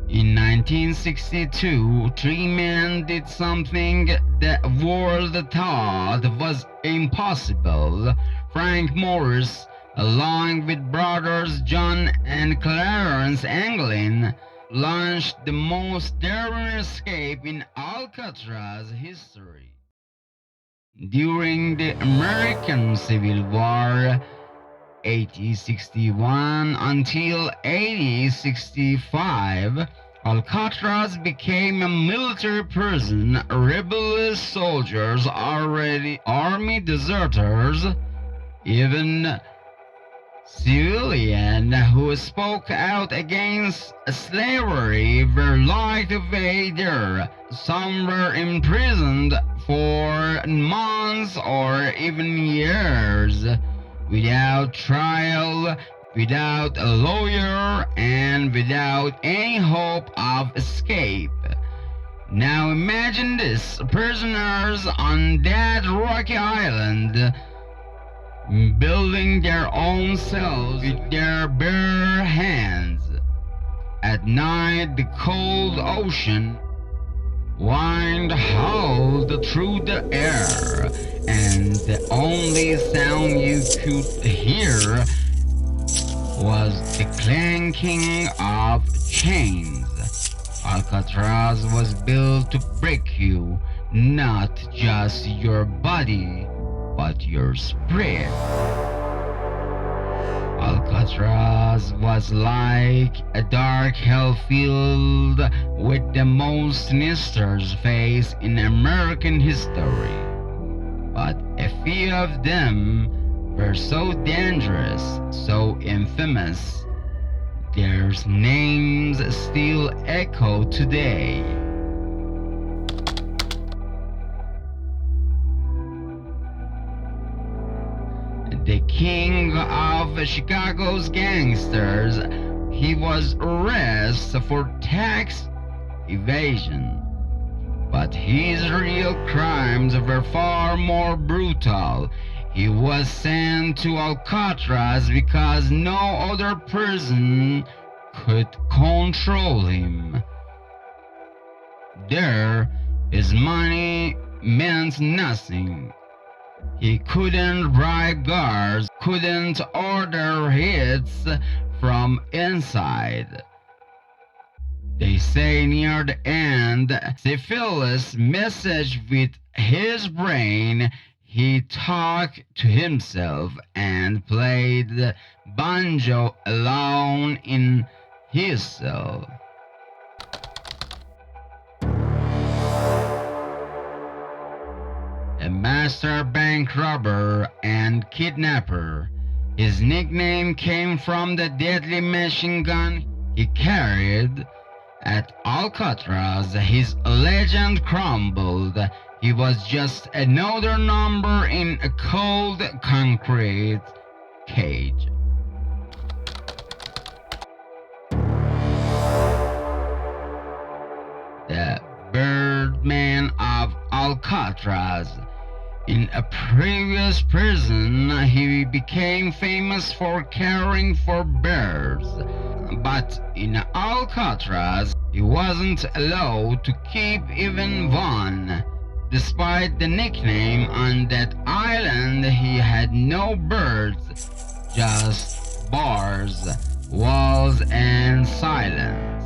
In 1962, three men did something the world thought was impossible. Frank Morris, along with brothers John and Clarence Anglin, launched the most daring escape in Alcatraz history. During the American Civil War, 1861 until 1865, Alcatraz became a military prison. Rebellious soldiers, already army deserters, even civilians who spoke out against slavery were locked away there. Some were imprisoned for months or even years, without trial, without a lawyer, and without any hope of escape. Now imagine this: prisoners on that rocky island, building their own cells with their bare hands. At night, the cold ocean wind howled through the air, and the only sound you could hear was the clanking of chains. Alcatraz was built to break you, not just your body, but your spirit. Alcatraz was like a dark hell filled with the most sinister face in American history. But a few of them were so dangerous, so infamous, their names still echo today. The king of Chicago's gangsters, he was arrested for tax evasion. But his real crimes were far more brutal. He was sent to Alcatraz because no other prison could control him. There, his money meant nothing. He couldn't bribe guards, couldn't order hits from inside. They say near the end, Syphilis messaged with his brain. He talked to himself and played the banjo alone in his cell. A master bank robber and kidnapper. His nickname came from the deadly machine gun he carried. At Alcatraz, his legend crumbled. He was just another number in a cold concrete cage. The Birdman of Alcatraz. In a previous prison, he became famous for caring for birds. But in Alcatraz, he wasn't allowed to keep even one. Despite the nickname, on that island he had no birds, just bars, walls, and silence.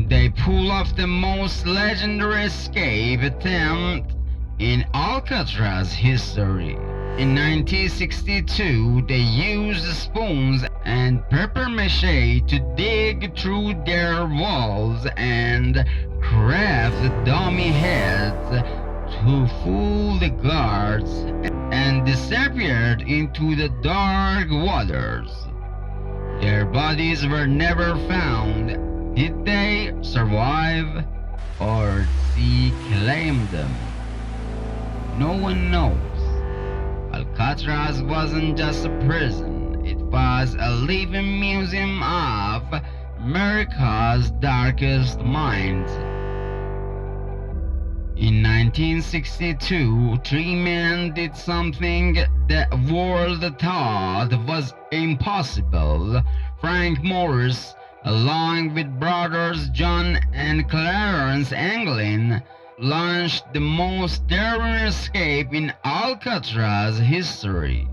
They pull off the most legendary escape attempt in Alcatraz history. In 1962, they used spoons and papier-mâché to dig through their walls and craft dummy heads to fool the guards, and disappeared into the dark waters. Their bodies were never found. Did they survive, or sea claim them? No one knows. Alcatraz wasn't just a prison, it was a living museum of America's darkest minds. In 1962, three men did something the world thought was impossible. Frank Morris, along with brothers John and Clarence Anglin, launched the most daring escape in Alcatraz history.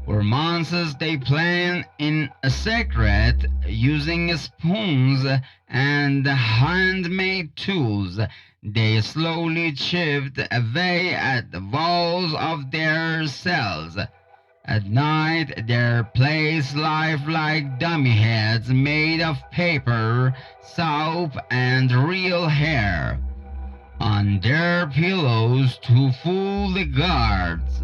For months they planned in secret, using spoons and handmade tools. They slowly chipped away at the walls of their cells. At night, they placed lifelike dummy heads made of paper, soap, and real hair on their pillows to fool the guards.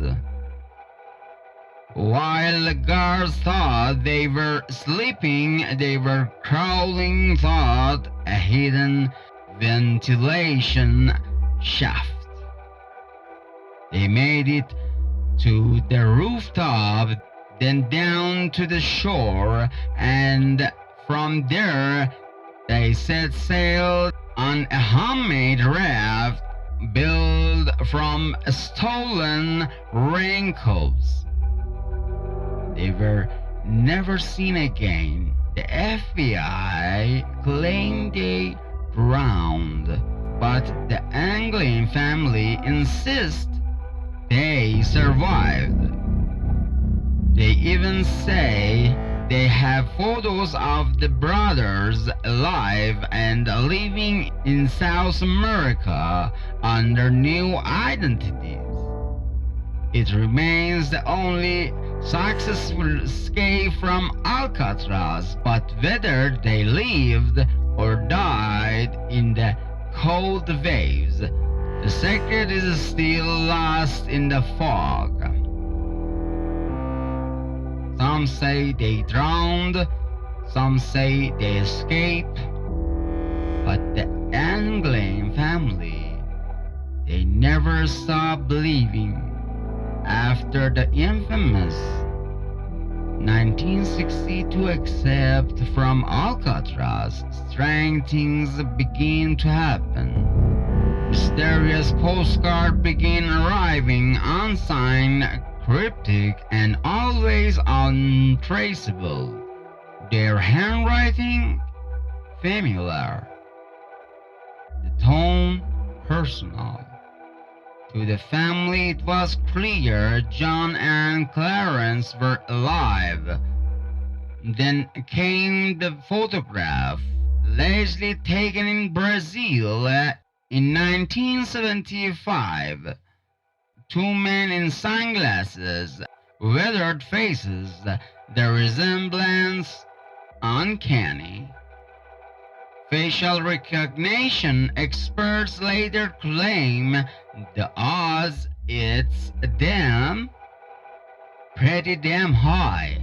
While the guards thought they were sleeping, they were crawling toward a hidden ventilation shaft. They made it to the rooftop, then down to the shore, and from there they set sail on a homemade raft built from stolen raincoats. They were never seen again. The FBI claimed they drowned, but the Anglin family insists they survived. They even say they have photos of the brothers alive and living in South America under new identities. It remains the only successful escape from Alcatraz, but whether they lived or died in the cold waves, the secret is still lost in the fog. Some say they drowned, some say they escaped, but the Anglin family, they never stopped believing. After the infamous 1962 escape from Alcatraz, strange things begin to happen. Mysterious postcards begin arriving, unsigned, cryptic, and always untraceable. Their handwriting familiar, the tone personal. To the family it was clear John and Clarence were alive. Then came the photograph, allegedly taken in Brazil in 1975. Two men in sunglasses, weathered faces, the resemblance uncanny. Facial recognition experts later claim the odds it's pretty damn high.